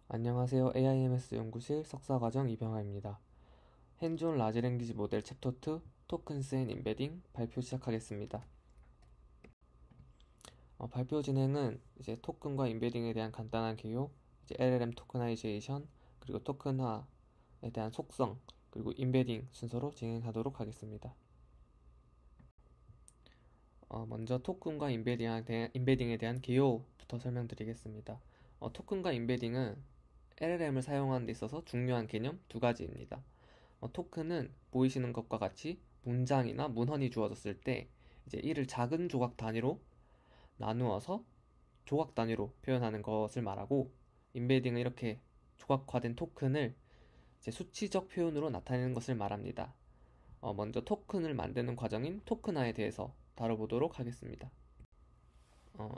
안녕하세요. AIMS 연구실 석사과정 이병하입니다. 핸즈온 라지 랭귀지 모델 챕터 2 토큰스 앤 임베딩 발표 시작하겠습니다. 발표 진행은 이제 토큰과 임베딩에 대한 간단한 개요, 이제 LLM 토크나이제이션, 그리고 토큰화에 대한 속성, 그리고 임베딩 순서로 진행하도록 하겠습니다. 먼저 토큰과 임베딩에 대한 개요부터 설명드리겠습니다. 토큰과 임베딩은 LLM을 사용하는 데 있어서 중요한 개념 두 가지입니다. 토큰은 보이시는 것과 같이 문장이나 문헌이 주어졌을 때 이제 이를 작은 조각 단위로 나누어서 조각 단위로 표현하는 것을 말하고, 임베딩은 이렇게 조각화된 토큰을 이제 수치적 표현으로 나타내는 것을 말합니다. 먼저 토큰을 만드는 과정인 토큰화에 대해서 다뤄보도록 하겠습니다.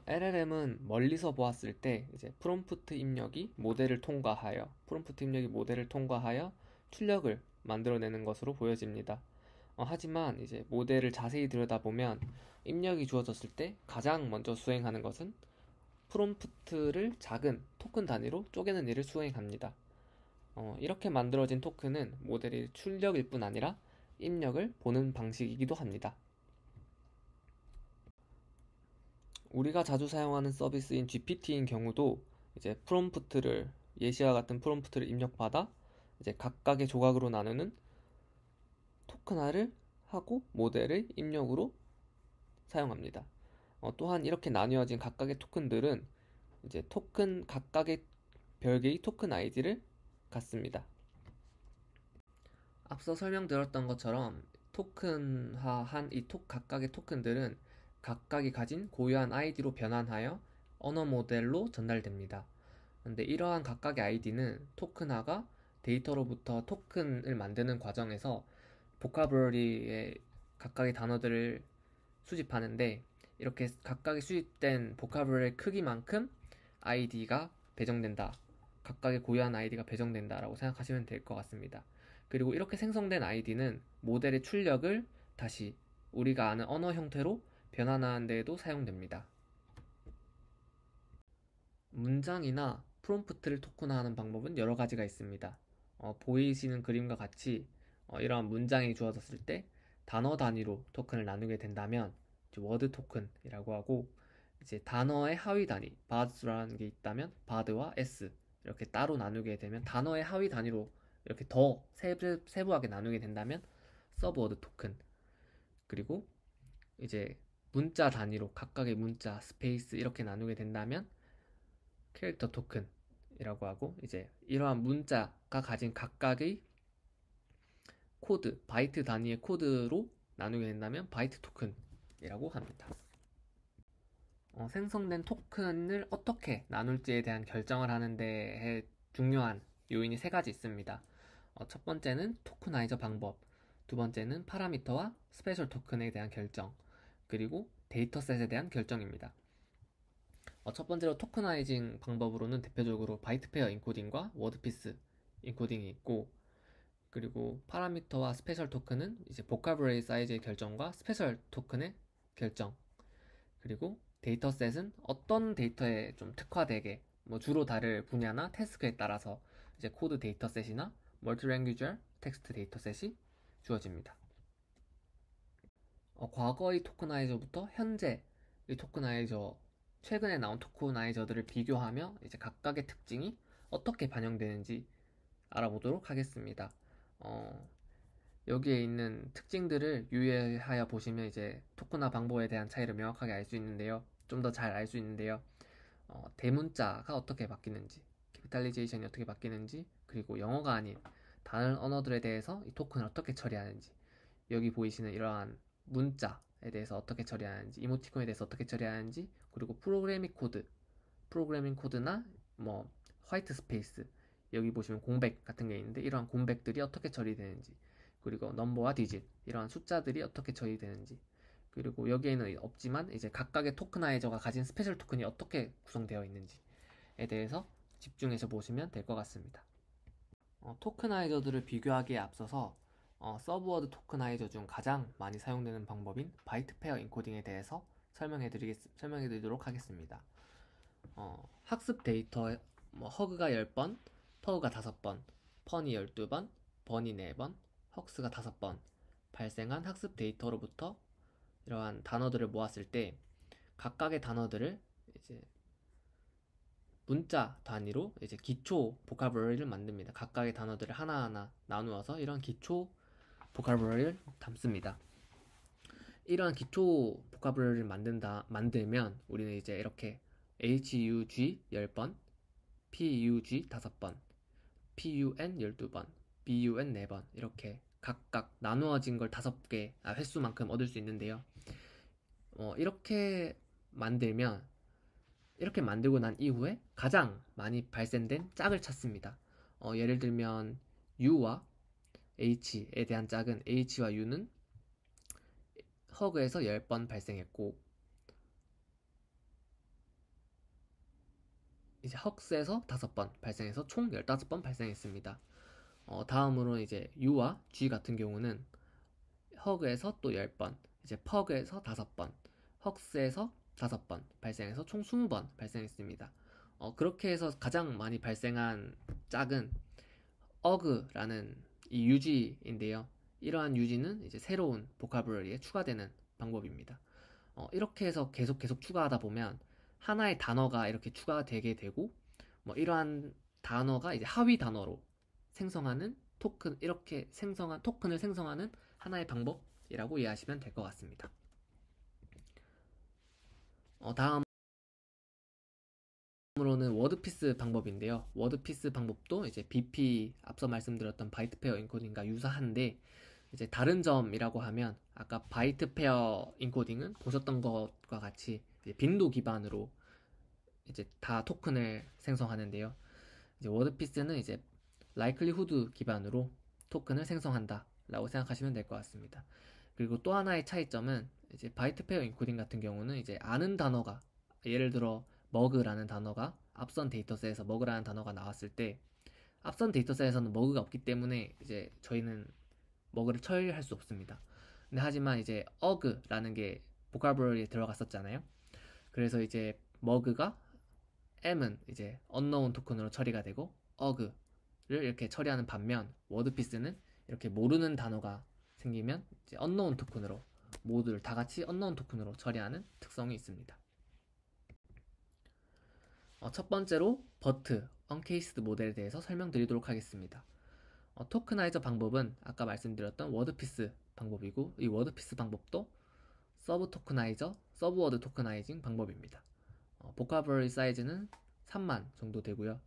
LLM은 멀리서 보았을 때 이제 프롬프트 입력이 모델을 통과하여 출력을 만들어내는 것으로 보여집니다. 하지만 이제 모델을 자세히 들여다보면 입력이 주어졌을 때 가장 먼저 수행하는 것은 프롬프트를 작은 토큰 단위로 쪼개는 일을 수행합니다. 이렇게 만들어진 토큰은 모델의 출력일 뿐 아니라 입력을 보는 방식이기도 합니다. 우리가 자주 사용하는 서비스인 GPT인 경우도 이제 예시와 같은 프롬프트를 입력받아 이제 각각의 조각으로 나누는 토큰화를 하고 모델의 입력으로 사용합니다. 또한 이렇게 나뉘어진 각각의 토큰들은 이제 각각의 별개의 토큰 아이디를 갖습니다. 앞서 설명드렸던 것처럼 토큰화한 각각의 토큰들은 각각이 가진 고유한 아이디로 변환하여 언어 모델로 전달됩니다. 근데 이러한 각각의 아이디는 토큰화가 데이터로부터 토큰을 만드는 과정에서 보카블러리의 각각의 단어들을 수집하는데, 이렇게 각각의 수집된 보카블러리의 크기만큼 아이디가 배정된다, 각각의 고유한 아이디가 배정된다라고 생각하시면 될 것 같습니다. 그리고 이렇게 생성된 아이디는 모델의 출력을 다시 우리가 아는 언어 형태로 변환하는 데에도 사용됩니다. 문장이나 프롬프트를 토큰화하는 방법은 여러 가지가 있습니다. 보이시는 그림과 같이 이러한 문장이 주어졌을 때 단어 단위로 토큰을 나누게 된다면 워드 토큰이라고 하고, 이제 단어의 하위 단위 바드라는 게 있다면 바드와 s 이렇게 따로 나누게 되면, 단어의 하위 단위로 이렇게 더 세부하게 나누게 된다면 서브워드 토큰, 그리고 이제 문자 단위로 각각의 문자 스페이스 이렇게 나누게 된다면 캐릭터 토큰이라고 하고, 이제 이러한 문자가 가진 각각의 코드, 바이트 단위의 코드로 나누게 된다면 바이트 토큰이라고 합니다. 생성된 토큰을 어떻게 나눌지에 대한 결정을 하는 데 중요한 요인이 세 가지 있습니다. 첫 번째는 토크나이저 방법, 두 번째는 파라미터와 스페셜 토큰에 대한 결정, 그리고 데이터셋에 대한 결정입니다. 첫 번째로 토크나이징 방법으로는 대표적으로 바이트 페어 인코딩과 워드피스 인코딩이 있고, 그리고 파라미터와 스페셜 토큰은 이제 보카브러리 사이즈의 결정과 스페셜 토큰의 결정, 그리고 데이터셋은 어떤 데이터에 좀 특화되게 주로 다를 분야나 태스크에 따라서 이제 코드 데이터셋이나 멀티랭귀지얼 텍스트 데이터셋이 주어집니다. 과거의 토크나이저부터 현재의 토크나이저, 최근에 나온 토크나이저들을 비교하며 이제 각각의 특징이 어떻게 반영되는지 알아보도록 하겠습니다. 여기에 있는 특징들을 유의하여 보시면 이제 토크나 방법에 대한 차이를 명확하게 알 수 있는데요. 좀 더 잘 알 수 있는데요. 대문자가 어떻게 바뀌는지, 캐피탈리제이션이 어떻게 바뀌는지, 그리고 영어가 아닌 다른 언어들에 대해서 이 토큰을 어떻게 처리하는지, 여기 보이시는 이러한 문자에 대해서 어떻게 처리하는지, 이모티콘에 대해서 어떻게 처리하는지, 그리고 프로그래밍 코드나 화이트 스페이스, 여기 보시면 공백 같은 게 있는데 이러한 공백들이 어떻게 처리되는지, 그리고 넘버와 디짓, 이러한 숫자들이 어떻게 처리되는지, 그리고 여기에는 없지만 이제 각각의 토크나이저가 가진 스페셜 토큰이 어떻게 구성되어 있는지에 대해서 집중해서 보시면 될 것 같습니다. 토크나이저들을 비교하기에 앞서서 서브워드 토크나이저 중 가장 많이 사용되는 방법인 바이트 페어 인코딩에 대해서 설명해 드리도록 하겠습니다. 학습 데이터 뭐 허그가 10번, 퍼그가 5번, 펀이 12번, 번이 4번, 헉스가 5번 발생한 학습 데이터로부터 이러한 단어들을 모았을 때 각각의 단어들을 이제 문자 단위로 이제 기초 보카블러리를 만듭니다. 각각의 단어들을 하나하나 나누어서 이런 기초 보카블러리를 담습니다. 이러한 기초 보카블러리를 만들면 우리는 이제 이렇게 HUG 10번, PUG 5번, PUN 12번, BUN 4번 이렇게 각각 나누어진 걸 5개 횟수만큼 얻을 수 있는데요. 이렇게 만들고 난 이후에 가장 많이 발생된 짝을 찾습니다. 예를 들면 U와 H에 대한 짝은 H와 U는 허그에서 10번 발생했고 이제 헉스에서 5번 발생해서 총 15번 발생했습니다. 다음으로 이제 U와 G 같은 경우는 허그에서 또 10번, 이제 퍼그에서 5번, 헉스에서 5번 발생해서 총 20번 발생했습니다. 그렇게 해서 가장 많이 발생한 짝은 어그라는 이 유지인데요. 이러한 유지는 이제 새로운 보카블러리에 추가되는 방법입니다. 이렇게 해서 계속 추가하다 보면 하나의 단어가 이렇게 추가되게 되고 뭐 이러한 단어가 이제 하위 단어로 생성하는 토큰, 이렇게 생성한 토큰을 생성하는 하나의 방법이라고 이해하시면 될 것 같습니다. 다음으로는 워드피스 방법인데요. 워드피스 방법도 이제 BP 앞서 말씀드렸던 바이트 페어 인코딩과 유사한데 이제 다른 점이라고 하면 아까 바이트 페어 인코딩은 보셨던 것과 같이 이제 빈도 기반으로 이제 다 토큰을 생성하는데요. 이제 워드피스는 이제 라이클리후드 기반으로 토큰을 생성한다 라고 생각하시면 될 것 같습니다. 그리고 또 하나의 차이점은 이제 바이트 페어 인코딩 같은 경우는 이제 아는 단어가 예를 들어 머그라는 단어가 앞선 데이터셋에서 머그라는 단어가 나왔을 때 앞선 데이터셋에서는 머그가 없기 때문에 이제 저희는 머그를 처리할 수 없습니다. 근데 하지만 이제 어그라는 게 보카블러리에 들어갔었잖아요. 그래서 이제 머그가 M은 이제 unknown 토큰으로 처리가 되고 어그를 이렇게 처리하는 반면 워드피스는 이렇게 모르는 단어가 생기면 이제 unknown 토큰으로 모두를 다 같이 unknown 토큰으로 처리하는 특성이 있습니다. 첫 번째로 버트, uncased 모델에 대해서 설명드리도록 하겠습니다. 토크나이저 방법은 아까 말씀드렸던 워드피스 방법이고 이 워드피스 방법도 서브 토크나이저, 서브워드 토크나이징 방법입니다. 보카블러리 사이즈는 3만 정도 되고요.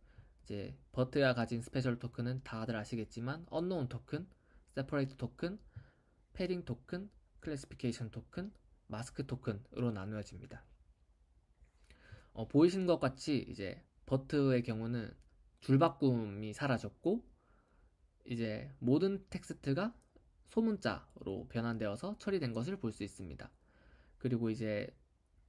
이제 버트가 가진 스페셜 토큰은 다들 아시겠지만 unknown 토큰, separate 토큰, 패딩 토큰, 클래시피케이션 토큰, 마스크 토큰으로 나누어집니다. 보이시는 것 같이 이제 버트의 경우는 줄바꿈이 사라졌고 이제 모든 텍스트가 소문자로 변환되어서 처리된 것을 볼 수 있습니다. 그리고 이제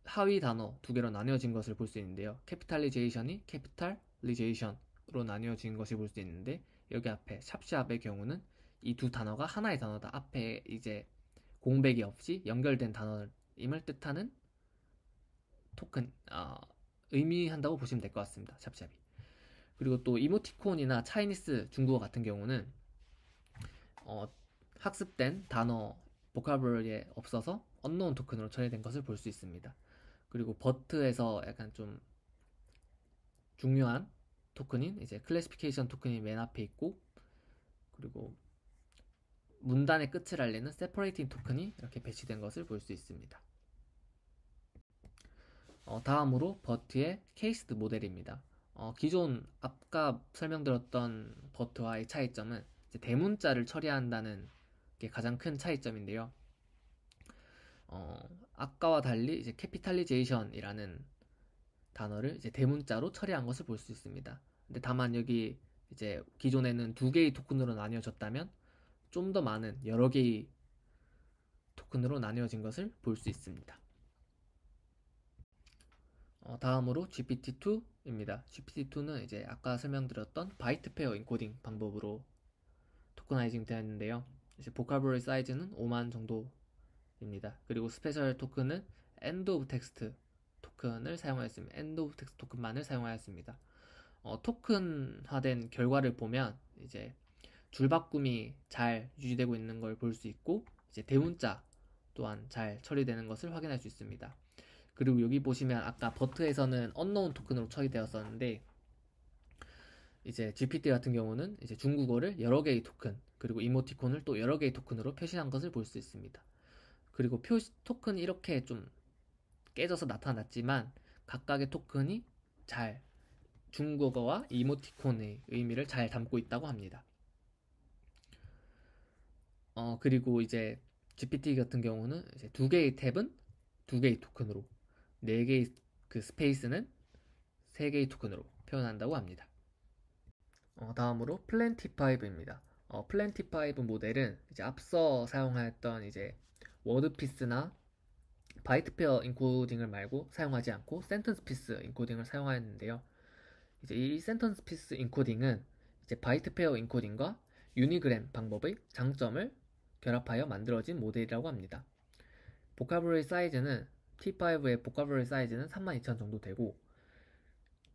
하위 단어 두 개로 나뉘어진 것을 볼 수 있는데요. 캐피탈리제이션이 캐피탈리제이션으로 나뉘어진 것을 볼 수 있는데 여기 앞에 샵샵의 경우는 이 두 단어가 하나의 단어다. 앞에 이제 공백이 없이 연결된 단어임을 뜻하는 토큰 의미한다고 보시면 될 것 같습니다. 샵샵이. 그리고 또 이모티콘이나 차이니스 중국어 같은 경우는 학습된 단어 보카블러리에 없어서 unknown 토큰으로 처리된 것을 볼 수 있습니다. 그리고 버트에서 약간 좀 중요한 토큰인 이제 클래시피케이션 토큰이 맨 앞에 있고 그리고 문단의 끝을 알리는 세퍼레이팅 토큰이 이렇게 배치된 것을 볼 수 있습니다. 다음으로 버트의 케이스드 모델입니다. 기존 아까 설명드렸던 버트와의 차이점은 이제 대문자를 처리한다는 게 가장 큰 차이점인데요. 아까와 달리 이제 캐피탈리제이션이라는 단어를 이제 대문자로 처리한 것을 볼 수 있습니다. 근데 다만 여기 이제 기존에는 두 개의 토큰으로 나뉘어졌다면 좀 더 많은 여러 개의 토큰으로 나뉘어진 것을 볼 수 있습니다. 다음으로 GPT-2입니다. GPT-2는 이제 아까 설명드렸던 바이트 페어 인코딩 방법으로 토크나이징 되었는데요. 이제 보카블러리 사이즈는 5만 정도입니다. 그리고 스페셜 토큰은 end of text 토큰을 사용하였습니다. end of text 토큰만을 사용하였습니다. 토큰화된 결과를 보면 이제 줄바꿈이 잘 유지되고 있는 걸 볼 수 있고, 이제 대문자 또한 잘 처리되는 것을 확인할 수 있습니다. 그리고 여기 보시면 아까 버트에서는 언노운 토큰으로 처리되었었는데, 이제 GPT 같은 경우는 이제 중국어를 여러 개의 토큰, 그리고 이모티콘을 또 여러 개의 토큰으로 표시한 것을 볼 수 있습니다. 그리고 토큰이 이렇게 좀 깨져서 나타났지만 각각의 토큰이 잘 중국어와 이모티콘의 의미를 잘 담고 있다고 합니다. 그리고 이제 GPT 같은 경우는 이제 두 개의 탭은 두 개의 토큰으로, 네 개의 그 스페이스는 세 개의 토큰으로 표현한다고 합니다. 다음으로 플랜티5입니다. 플랜티5 모델은 이제 앞서 사용하였던 이제 워드피스나 바이트 페어 인코딩을 말고 사용하지 않고 센텐스 피스 인코딩을 사용하였는데요. 이제 이 센텐스 피스 인코딩은 이제 바이트 페어 인코딩과 유니그램 방법의 장점을 결합하여 만들어진 모델이라고 합니다. 보카블러리 사이즈는 T5의 보카블러리 사이즈는 32,000 정도 되고,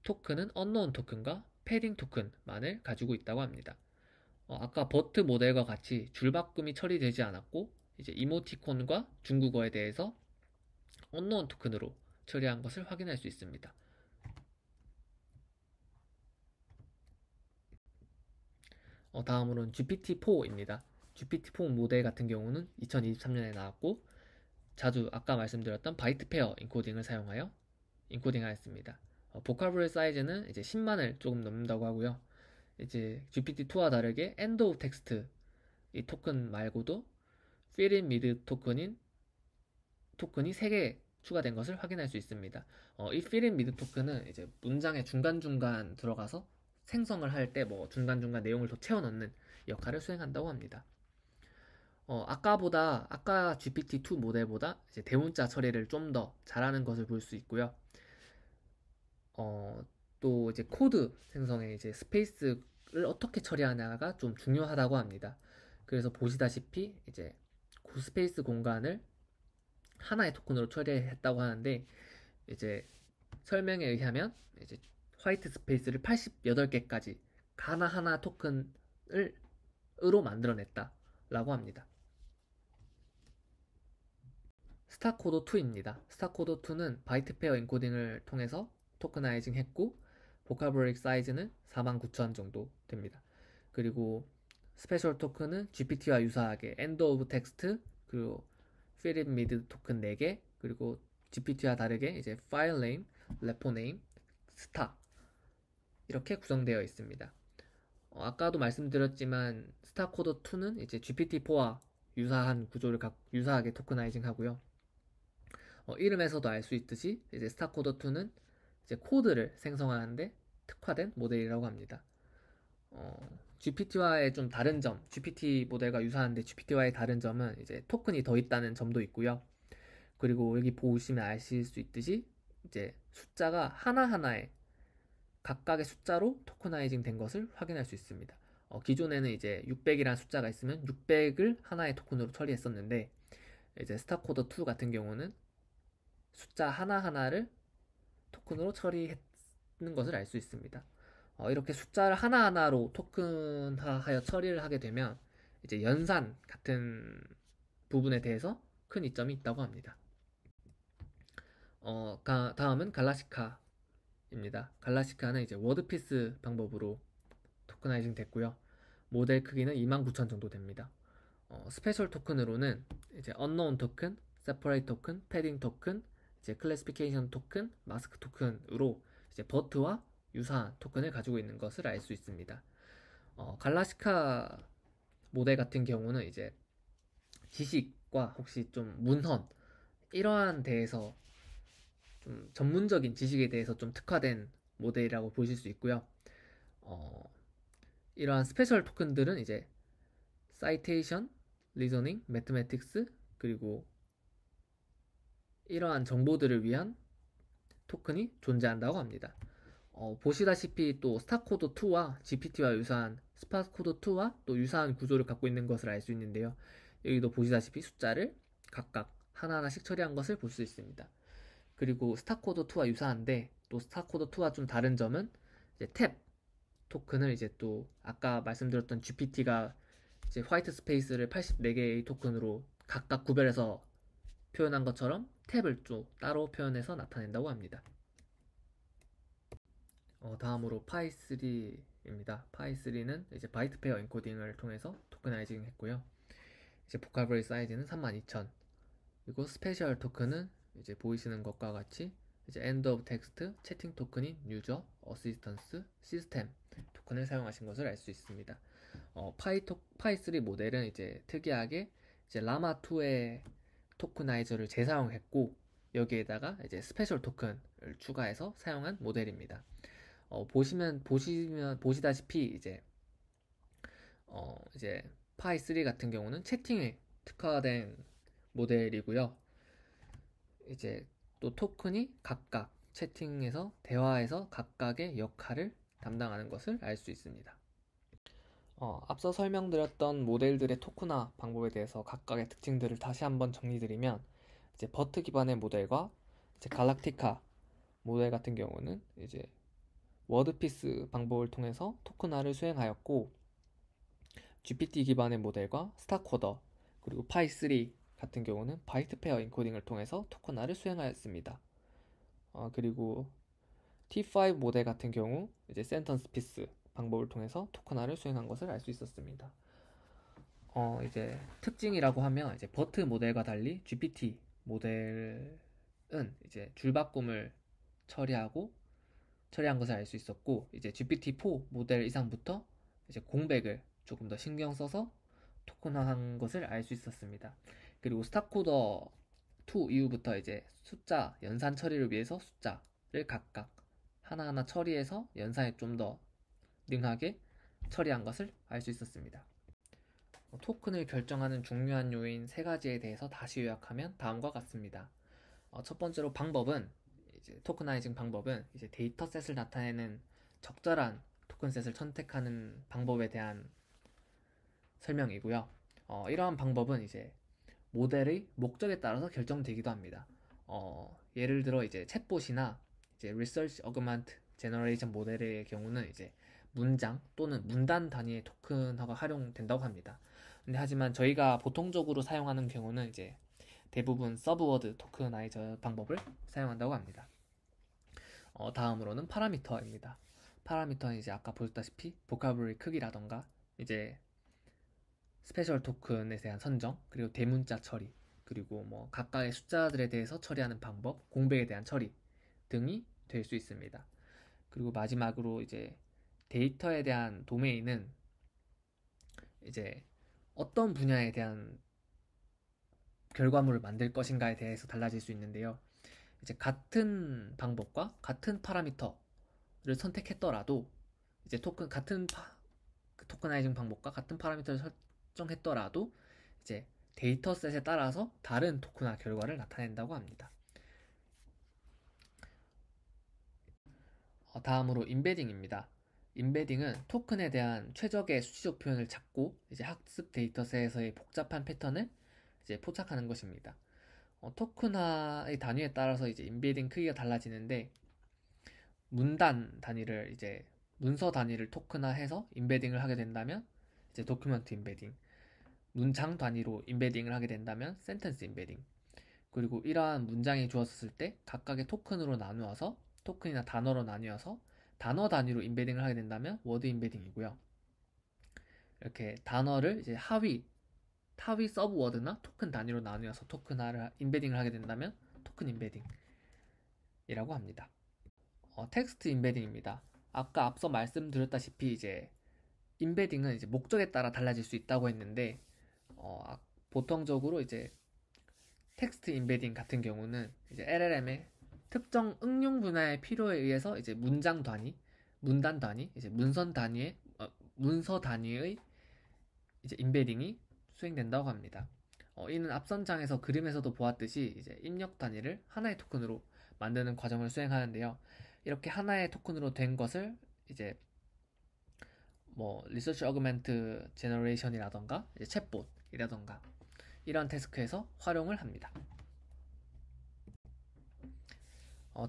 토큰은 언노운 토큰과 패딩 토큰만을 가지고 있다고 합니다. 아까 버트 모델과 같이 줄바꿈이 처리되지 않았고, 이제 이모티콘과 중국어에 대해서 언노운 토큰으로 처리한 것을 확인할 수 있습니다. 다음으로는 GPT-4입니다. GPT-4 모델 같은 경우는 2023년에 나왔고, 자주 아까 말씀드렸던 바이트 페어 인코딩을 사용하여 인코딩하였습니다. 보카블러리 사이즈는 이제 10만을 조금 넘는다고 하고요. 이제 GPT-2와 다르게 end of text 이 토큰 말고도 fill in mid 토큰이 3개 추가된 것을 확인할 수 있습니다. 이 fill in mid 토큰은 이제 문장의 중간중간 들어가서 생성을 할 때 뭐 중간중간 내용을 더 채워 넣는 역할을 수행한다고 합니다. 아까 GPT-2 모델보다 이제 대문자 처리를 좀 더 잘하는 것을 볼 수 있고요. 또 이제 코드 생성에 이제 스페이스를 어떻게 처리하냐가 좀 중요하다고 합니다. 그래서 보시다시피 이제 그 스페이스 공간을 하나의 토큰으로 처리했다고 하는데, 이제 설명에 의하면 이제 화이트 스페이스를 88개까지 하나하나 토큰으로 만들어냈다라고 합니다. 스타코드2입니다. 스타코드2는 바이트 페어 인코딩을 통해서 토크나이징 했고, 보카블러리 사이즈는 49,000 정도 됩니다. 그리고 스페셜 토큰은 GPT와 유사하게 end of text, 그리고 fill in mid 토큰 4개, 그리고 GPT와 다르게 이제 file name, repo name, star 이렇게 구성되어 있습니다. 아까도 말씀드렸지만 스타코드2는 이제 GPT-4와 유사한 구조를 유사하게 토크나이징 하고요. 이름에서도 알 수 있듯이 이제 스타코드2는 이제 코드를 생성하는데 특화된 모델이라고 합니다. GPT와의 좀 다른 점, GPT 모델과 유사한데 GPT와의 다른 점은 이제 토큰이 더 있다는 점도 있고요. 그리고 여기 보시면 아실 수 있듯이 이제 숫자가 하나하나에 각각의 숫자로 토커나이징 된 것을 확인할 수 있습니다. 기존에는 이제 600이라는 숫자가 있으면 600을 하나의 토큰으로 처리했었는데, 이제 스타코더2 같은 경우는 숫자 하나하나를 토큰으로 처리했는 것을 알 수 있습니다. 이렇게 숫자를 하나하나로 토큰화하여 처리를 하게 되면 이제 연산 같은 부분에 대해서 큰 이점이 있다고 합니다. 다음은 갈라시카입니다. 갈라시카는 이제 워드피스 방법으로 토크나이징 됐고요. 모델 크기는 29,000 정도 됩니다. 스페셜 토큰으로는 이제 unknown 토큰, separate 토큰, 패딩 토큰, 이제 클래시피케이션 토큰, 마스크 토큰으로 이제 버트와 유사한 토큰을 가지고 있는 것을 알 수 있습니다. 갈라시카 모델 같은 경우는 이제 지식과 혹시 좀 문헌 이러한 데에서 좀 전문적인 지식에 대해서 좀 특화된 모델이라고 보실 수 있고요. 이러한 스페셜 토큰들은 이제 사이테이션, 리저닝, 매트매틱스, 그리고 이러한 정보들을 위한 토큰이 존재한다고 합니다. 보시다시피 또 스타코드2와 GPT와 유사한 스파코드2와 또 유사한 구조를 갖고 있는 것을 알 수 있는데요. 여기도 보시다시피 숫자를 각각 하나하나씩 처리한 것을 볼 수 있습니다. 그리고 스타코드2와 유사한데 또 스타코드2와 좀 다른 점은 이제 탭 토큰을 이제 또 아까 말씀드렸던 GPT가 이제 화이트 스페이스를 84개의 토큰으로 각각 구별해서 표현한 것처럼 탭을 또 따로 표현해서 나타낸다고 합니다. 다음으로 파이3입니다. 파이3는 이제 바이트 페어 엔코딩을 통해서 토크나이징 했고요. 이제 보카블러리 사이즈는 32,000. 그리고 스페셜 토큰은 이제 보이시는 것과 같이 이제 end of text 채팅 토큰인 user, assistance, system 토큰을 사용하신 것을 알 수 있습니다. 파이3 모델은 이제 특이하게 이제 라마2의 토크나이저를 재사용했고 여기에다가 이제 스페셜 토큰을 추가해서 사용한 모델입니다. 보시다시피 이제 파이3 같은 경우는 채팅에 특화된 모델이고요. 이제 또 토큰이 각각 채팅에서 대화에서 각각의 역할을 담당하는 것을 알 수 있습니다. 앞서 설명드렸던 모델들의 토크나 방법에 대해서 각각의 특징들을 다시 한번 정리드리면 이제 버트 기반의 모델과 이제 갈락티카 모델 같은 경우는 이제 워드피스 방법을 통해서 토큰화를 수행하였고 GPT 기반의 모델과 스타코더 그리고 파이3 같은 경우는 바이트 페어 인코딩을 통해서 토큰화를 수행하였습니다. 그리고 T5 모델 같은 경우 이제 센턴스 피스 방법을 통해서 토큰화를 수행한 것을 알 수 있었습니다. 이제 특징이라고 하면 이제 버트 모델과 달리 GPT 모델은 이제 줄바꿈을 처리한 것을 알 수 있었고 이제 GPT-4 모델 이상부터 이제 공백을 조금 더 신경 써서 토큰화한 것을 알 수 있었습니다. 그리고 스타코더 2 이후부터 이제 숫자 연산 처리를 위해서 숫자를 각각 하나하나 처리해서 연산에 좀 더 능하게 처리한 것을 알 수 있었습니다. 토큰을 결정하는 중요한 요인 3가지에 대해서 다시 요약하면 다음과 같습니다. 첫 번째로 방법은 이제 토크나이징 방법은 이제 데이터셋을 나타내는 적절한 토큰셋을 선택하는 방법에 대한 설명이고요. 이러한 방법은 이제 모델의 목적에 따라서 결정되기도 합니다. 예를 들어 이제 챗봇이나 이제 Research Augment Generation 모델의 경우는 이제 문장 또는 문단 단위의 토큰화가 활용된다고 합니다. 근데 하지만 저희가 보통적으로 사용하는 경우는 이제 대부분 서브워드 토크나이저 방법을 사용한다고 합니다. 다음으로는 파라미터입니다. 파라미터는 이제 아까 보셨다시피 보카블러리 크기라던가 이제 스페셜 토큰에 대한 선정, 그리고 대문자 처리, 그리고 뭐 각각의 숫자들에 대해서 처리하는 방법, 공백에 대한 처리 등이 될 수 있습니다. 그리고 마지막으로 이제 데이터에 대한 도메인은 이제 어떤 분야에 대한 결과물을 만들 것인가에 대해서 달라질 수 있는데요. 이제 같은 방법과 같은 파라미터를 선택했더라도 이제 토크나이징 방법과 같은 파라미터를 설정했더라도 이제 데이터셋에 따라서 다른 토큰화 결과를 나타낸다고 합니다. 다음으로 임베딩입니다. 임베딩은 토큰에 대한 최적의 수치적 표현을 찾고 이제 학습 데이터셋에서의 복잡한 패턴을 이제 포착하는 것입니다. 토큰화의 단위에 따라서 이제 임베딩 크기가 달라지는데 문단 단위를 이제 문서 단위를 토큰화해서 임베딩을 하게 된다면 이제 도큐먼트 임베딩, 문장 단위로 임베딩을 하게 된다면 센텐스 임베딩, 그리고 이러한 문장이 주어졌을 때 각각의 토큰으로 나누어서 토큰이나 단어로 나뉘어서 단어 단위로 임베딩을 하게 된다면 워드 임베딩이고요. 이렇게 단어를 이제 하위 서브워드나 토큰 단위로 나누어서 토큰화를 임베딩을 하게 된다면 토큰 임베딩이라고 합니다. 텍스트 임베딩입니다. 아까 앞서 말씀드렸다시피 이제 임베딩은 이제 목적에 따라 달라질 수 있다고 했는데 보통적으로 이제 텍스트 임베딩 같은 경우는 이제 LLM의 특정 응용 분야의 필요에 의해서 이제 문장 단위, 문단 단위, 이제 문서 단위의 이제 임베딩이 수행된다고 합니다. 이는 앞선 장에서 그림에서도 보았듯이 이제 입력 단위를 하나의 토큰으로 만드는 과정을 수행하는데요. 이렇게 하나의 토큰으로 된 것을 이제 뭐 리서치 어그멘트 제너레이션이라던가 이제 챗봇이라던가 이런 태스크에서 활용을 합니다.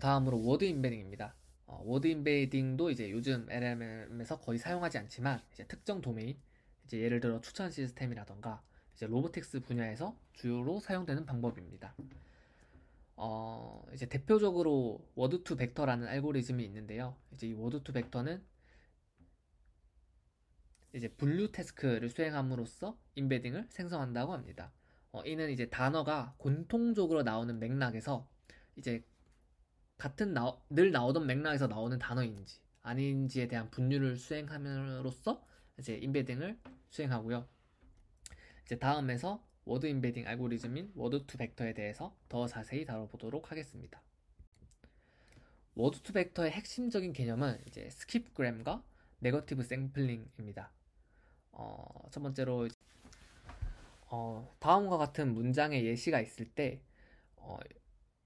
다음으로 워드 임베딩입니다. 워드 인베이딩도 이제 요즘 LLM에서 거의 사용하지 않지만 이제 특정 도메인, 이제 예를 들어 추천 시스템이라던가 이제 로보틱스 분야에서 주요로 사용되는 방법입니다. 이제 대표적으로 워드 투 벡터라는 알고리즘이 있는데요. 이제 이 워드 투 벡터는 이제 분류 태스크를 수행함으로써 인베딩을 생성한다고 합니다. 이는 이제 단어가 공통적으로 나오는 맥락에서 이제 늘 나오던 맥락에서 나오는 단어인지 아닌지에 대한 분류를 수행함으로써 이제 인베딩을 수행하고요. 이제 다음에서 워드 인베딩 알고리즘인 워드 투 벡터에 대해서 더 자세히 다뤄보도록 하겠습니다. 워드 투 벡터의 핵심적인 개념은 이제 스킵그램과 네거티브 샘플링입니다. 첫 번째로 다음과 같은 문장의 예시가 있을 때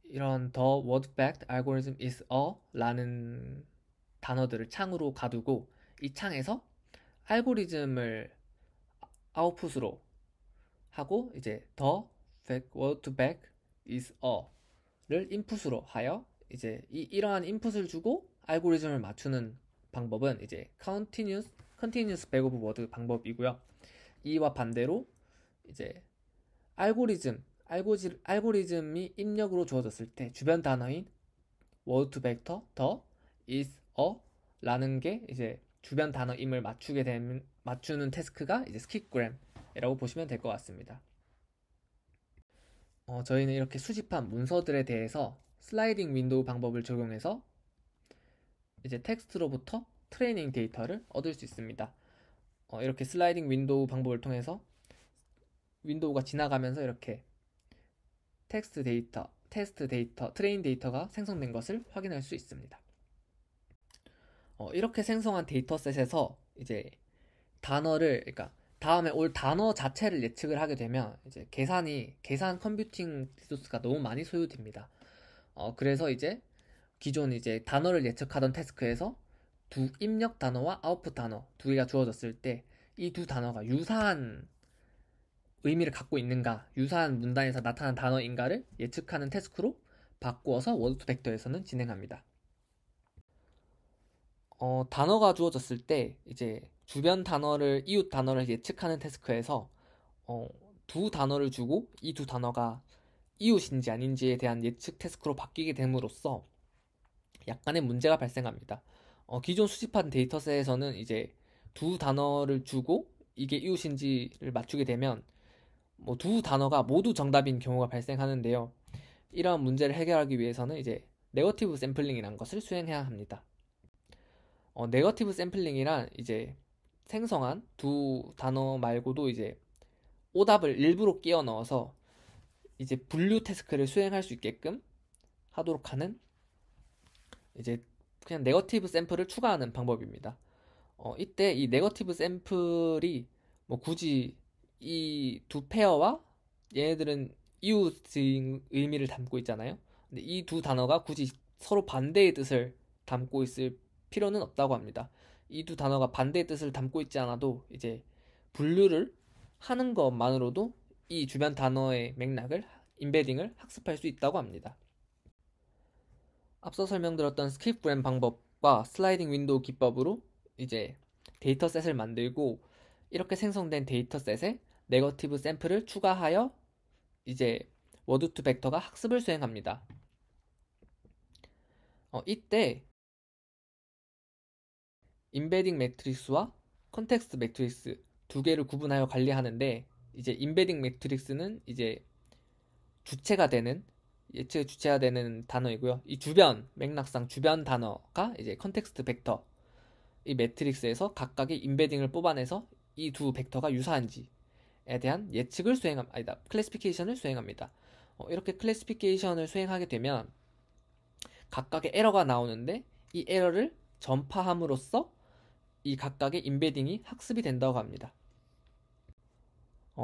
이런 the word fact algorithm is a 라는 단어들을 창으로 가두고 이 창에서 알고리즘을 아웃풋으로 하고 이제 the word fact is a를 인풋으로 하여 이제 이러한 인풋을 주고 알고리즘을 맞추는 방법은 이제 continuous back of word 방법이고요. 이와 반대로 이제 알고리즘이 입력으로 주어졌을 때 주변 단어인 word to vector, the, is, a 라는 게 이제 주변 단어임을 맞추는 태스크가 이제 스킵그램이라고 보시면 될 것 같습니다. 저희는 이렇게 수집한 문서들에 대해서 슬라이딩 윈도우 방법을 적용해서 이제 텍스트로부터 트레이닝 데이터를 얻을 수 있습니다. 이렇게 슬라이딩 윈도우 방법을 통해서 윈도우가 지나가면서 이렇게 테스트 데이터, 트레인 데이터가 생성된 것을 확인할 수 있습니다. 이렇게 생성한 데이터셋에서 이제 그러니까 다음에 올 단어 자체를 예측을 하게 되면 이제 계산 컴퓨팅 리소스가 너무 많이 소요됩니다. 그래서 이제 기존 이제 단어를 예측하던 태스크에서 두 입력 단어와 아웃풋 단어 두 개가 주어졌을 때 이 두 단어가 유사한 의미를 갖고 있는가, 유사한 문단에서 나타난 단어인가를 예측하는 태스크로 바꾸어서 워드 투 벡터에서는 진행합니다. 단어가 주어졌을 때 이제 주변 단어를 이웃 단어를 예측하는 태스크에서 두 단어를 주고 이 두 단어가 이웃인지 아닌지에 대한 예측 태스크로 바뀌게 됨으로써 약간의 문제가 발생합니다. 기존 수집한 데이터셋에서는 이제 두 단어를 주고 이게 이웃인지를 맞추게 되면 두 단어가 모두 정답인 경우가 발생하는데요. 이러한 문제를 해결하기 위해서는 이제 네거티브 샘플링이라는 것을 수행해야 합니다. 네거티브 샘플링이란 이제 생성한 두 단어 말고도 이제 오답을 일부러 끼워 넣어서 이제 분류 태스크를 수행할 수 있게끔 하도록 하는 이제 그냥 네거티브 샘플을 추가하는 방법입니다. 이때 이 네거티브 샘플이 굳이 이 두 페어와 얘네들은 이웃의 의미를 담고 있잖아요. 근데 이 두 단어가 굳이 서로 반대의 뜻을 담고 있을 필요는 없다고 합니다. 이 두 단어가 반대의 뜻을 담고 있지 않아도 이제 분류를 하는 것만으로도 이 주변 단어의 맥락을 인베딩을 학습할 수 있다고 합니다. 앞서 설명드렸던 스킵그램 방법과 슬라이딩 윈도우 기법으로 이제 데이터셋을 만들고 이렇게 생성된 데이터셋에 네거티브 샘플을 추가하여 이제 워드 투 벡터가 학습을 수행합니다. 이때 인베딩 매트릭스와 컨텍스트 매트릭스 두 개를 구분하여 관리하는데 이제 인베딩 매트릭스는 이제 예측의 주체가 되는 단어이고요. 이 맥락상 주변 단어가 이제 컨텍스트 벡터 이 매트릭스에서 각각의 인베딩을 뽑아내서 이 두 벡터가 유사한지에 대한 클래시피케이션을 수행합니다. 이렇게 클래시피케이션을 수행하게 되면 각각의 에러가 나오는데 이 에러를 전파함으로써 이 각각의 인베딩이 학습이 된다고 합니다.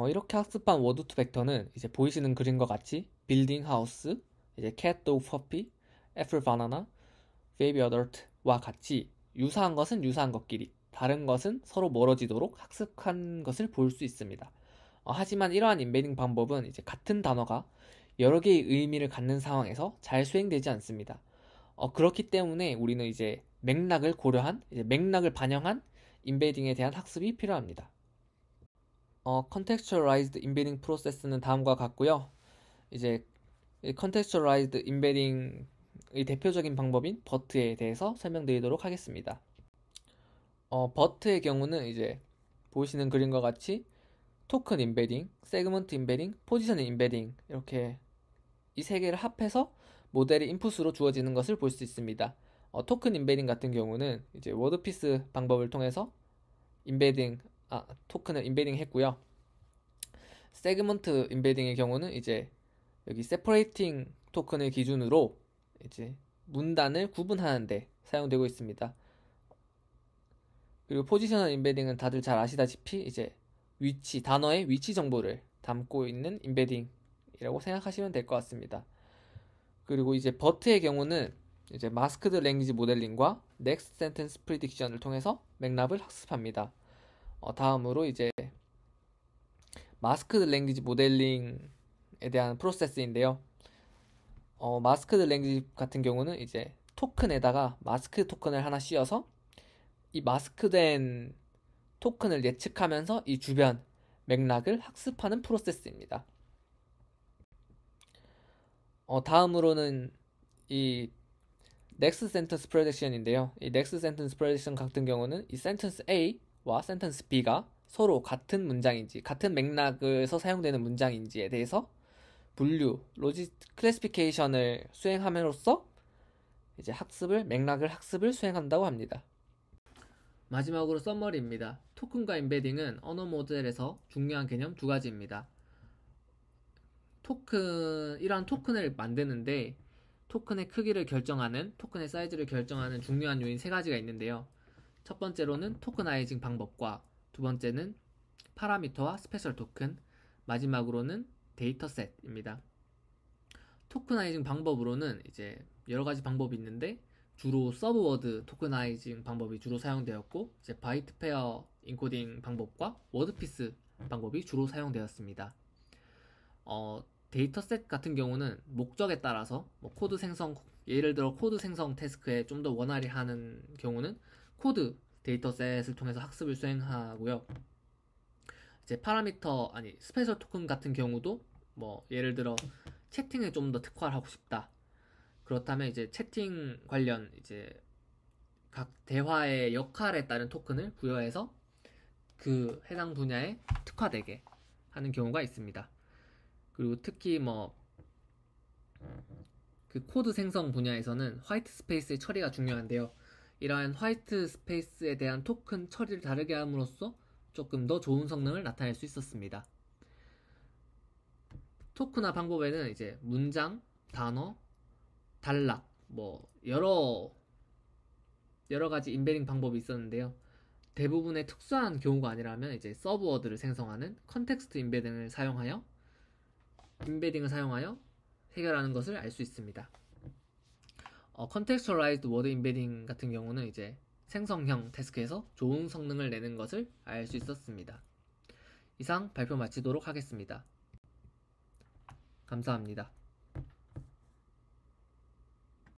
이렇게 학습한 워드 투 벡터는 이제 보이시는 그림과 같이 빌딩 하우스, 이제 cat, dog, puppy, apple, banana, baby, adult와 같이 유사한 것은 유사한 것끼리, 다른 것은 서로 멀어지도록 학습한 것을 볼 수 있습니다. 하지만 이러한 인베딩 방법은 이제 같은 단어가 여러 개의 의미를 갖는 상황에서 잘 수행되지 않습니다. 그렇기 때문에 우리는 이제 맥락을 고려한, 이제 맥락을 반영한 인베딩에 대한 학습이 필요합니다. contextualized embedding 프로세스는 다음과 같고요. 이제 contextualized embedding의 대표적인 방법인 버트에 대해서 설명드리도록 하겠습니다. 버트의 경우는 이제 보시는 그림과 같이 토큰 임베딩, 세그먼트 임베딩, 포지션 임베딩 이렇게 이 세 개를 합해서 모델의 인풋으로 주어지는 것을 볼 수 있습니다. 토큰 임베딩 같은 경우는 이제 워드피스 방법을 통해서 토큰을 임베딩 했고요. 세그먼트 임베딩의 경우는 이제 여기 세퍼레이팅 토큰을 기준으로 이제 문단을 구분하는데 사용되고 있습니다. 그리고 포지셔널 임베딩은 다들 잘 아시다시피 이제 단어의 위치 정보를 담고 있는 임베딩이라고 생각하시면 될 것 같습니다. 그리고 이제 버트의 경우는 이제 마스크드 랭귀지 모델링과 넥스트 센텐스 프리딕션을 통해서 맥락을 학습합니다. 다음으로 이제 마스크드 랭귀지 모델링에 대한 프로세스인데요. 마스크드 랭귀지 같은 경우는 이제 토큰에다가 마스크 토큰을 하나 씌워서 이 마스크된 토큰을 예측하면서 이 주변 맥락을 학습하는 프로세스입니다. 다음으로는 이 넥스트 센텐스 프레딕션인데요. 이 넥스트 센텐스 프레딕션 같은 경우는 이 센텐스 A와 센텐스 B가 서로 같은 문장인지, 같은 맥락에서 사용되는 문장인지에 대해서 분류, 로직 클래시피케이션을 수행함으로써 이제 맥락을 학습을 수행한다고 합니다. 마지막으로 썸머리입니다. 토큰과 임베딩은 언어 모델에서 중요한 개념 두 가지입니다. 이러한 토큰을 만드는데 토큰의 크기를 결정하는, 토큰의 사이즈를 결정하는 중요한 요인 세 가지가 있는데요. 첫 번째로는 토크나이징 방법과 두 번째는 파라미터와 스페셜 토큰, 마지막으로는 데이터셋입니다. 토크나이징 방법으로는 이제 여러 가지 방법이 있는데 주로 서브워드 토크나이징 방법이 주로 사용되었고 이제 바이트 페어 인코딩 방법과 워드피스 방법이 주로 사용되었습니다. 데이터셋 같은 경우는 목적에 따라서 코드 생성, 예를 들어 코드 생성 태스크에 좀 더 원활히 하는 경우는 코드 데이터셋을 통해서 학습을 수행하고요. 이제 스페셜 토큰 같은 경우도 예를 들어 채팅에 좀 더 특화를 하고 싶다. 그렇다면 이제 채팅 관련 이제 각 대화의 역할에 따른 토큰을 부여해서 그 해당 분야에 특화되게 하는 경우가 있습니다. 그리고 특히 그 코드 생성 분야에서는 화이트 스페이스의 처리가 중요한데요. 이러한 화이트 스페이스에 대한 토큰 처리를 다르게 함으로써 조금 더 좋은 성능을 나타낼 수 있었습니다. 토크나 방법에는 이제 문장, 단어, 단락, 여러 가지 임베딩 방법이 있었는데요. 대부분의 특수한 경우가 아니라면 이제 서브워드를 생성하는 컨텍스트 임베딩을 사용하여 해결하는 것을 알 수 있습니다. contextualized word embedding 같은 경우는 이제 생성형 태스크에서 좋은 성능을 내는 것을 알 수 있었습니다. 이상 발표 마치도록 하겠습니다. 감사합니다.